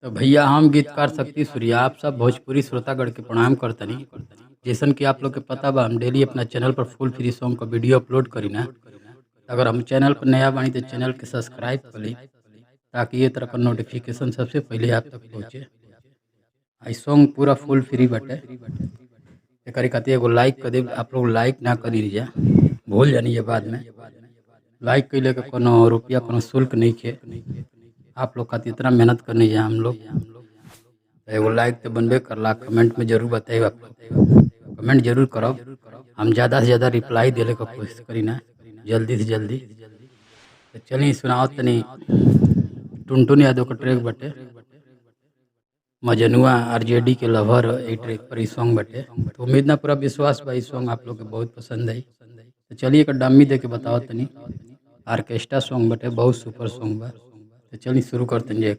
तो भैया हम गीतकार शक्ति सूर्या आप सब भोजपुरी श्रोतागण के प्रणाम करतनी। जैसन कि आप लोग के पता बा हम डेली अपना चैनल पर फुल फ्री सॉन्ग का वीडियो अपलोड करी ना। अगर हम चैनल पर नया बानी तो चैनल के सब्सक्राइब कर ली ताकि ये तरह का नोटिफिकेशन सबसे पहले आप तक पहुँचे। आई सॉन्ग पूरा फुल फ्री बटे एक खातिर एगो लाइक कर दे। आप लोग लाइक ना करी जा भूल जानी है बाद में। लाइक कैले के कोनो रुपया कोनो शुल्क नहीं खे। आप लोग खातिर इतना मेहनत करने जा हम लोग। एगो लाइक तो बनबे करला। कमेंट में जरूर बताइए। आप लोग कमेंट जरूर करो। हम ज़्यादा से ज़्यादा रिप्लाई देने का कोशिश करी ना जल्दी से जल्दी। तो चलिए सुनाओ तनी टुनटुन यादव का ट्रैक बटे मजनुआ आरजेडी के लवर ए ट्रैक पर सॉन्ग बटे। तो उम्मीद ना पूरा विश्वास भाई सॉन्ग आप लोग के बहुत पसंद आई। तो चलिए एक डम्मी दे के बताओ तनी आर्केस्ट्रा सॉन्ग बटे बहुत सुपर सॉन्ग बा। तो चलिए शुरू करते हैं।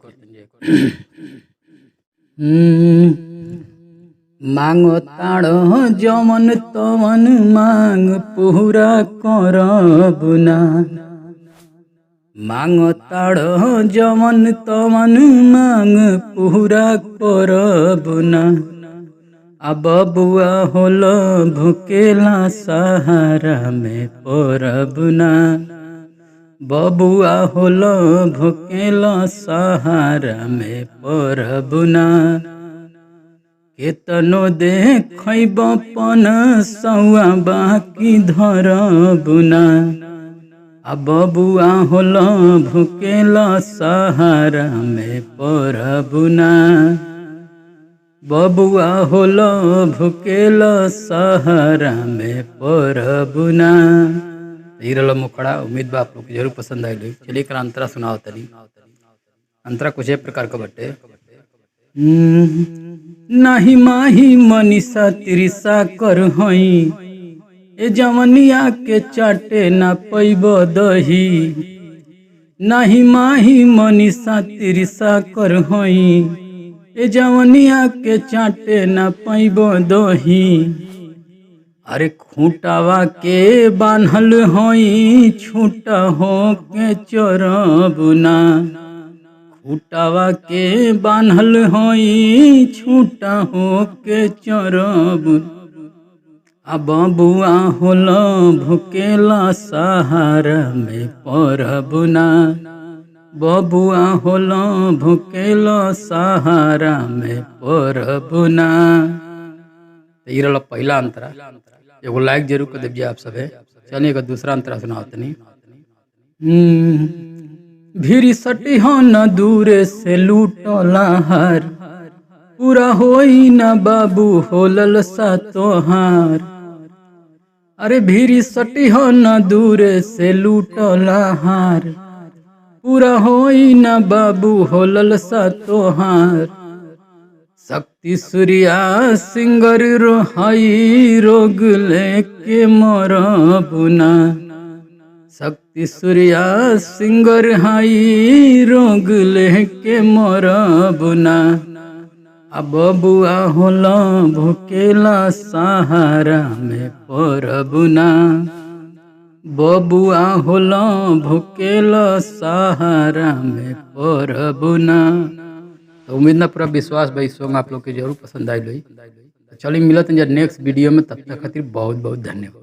मांगो ताड़ो जमन तमन मांग पूरा करब ना। मांगो ताड़ो जमन तमन मांग पूरा करब ना। अब बबुआ होलो भुकेला सहारा में परब ना। बबुआ होलो भुकेला सहारा में परब ना। केतनो देखब पन सौआ बाकी धरब ना। आ बबुआ होलो भुकेला सहारा में परब ना। बबुआ होलो भुकेला सहारा में परब ना। हीरो मुखड़ा उम्मीद बा आप लोग जरूर पसंद आई। चलिए कर अंतरा सुनाओ तनी। अंतरा कुछ एक प्रकार का बटे नाही माही मनीषा तिरिसा कर हई ए जवनिया के चाटे ना पैब दही। नाही माही मनीषा तिरिसा कर हई ए जवनिया के चाटे ना पैब दही। अरे खूंटावा के बान्हल हई छूटा हो के चरब ना। खूंटावा के बान्हल हई छूटा हो के चरब। आ बबुआ होलो भुकेला सहारा में परब ना। बबुआ होलो भुकेला सहारा में परब ना। ये रहा पहला अंतरा। एगो लाइक जरूर कर दीजिए आप सब। चलिए एक दूसरा अंतरा सुनाओ तनी। भीरी सटी हो न दूरे से लूटला हार पूरा होई न बाबू होलल सा तोहार। अरे भीरी सटी हो न दूरे से लूटला हार पूरा होई न बाबू होलल सा तोहार। शक्ति सूर्या सिंगर रोहाई रोग लेके मरब ना। शक्ति सूर्या सिंगर हाई रोग लेके मरब ना। अब बबुआ होलो भुकेला सहारा में परब ना। बबुआ होलो भुकेला सहारा में परब ना। तो उम्मीद ना पूरा विश्वास भाई सॉन्ग आप लोग के जरूर पसंद आई। चलिए मिलते हैं नेक्स्ट वीडियो में। तब तक खातिर बहुत बहुत धन्यवाद।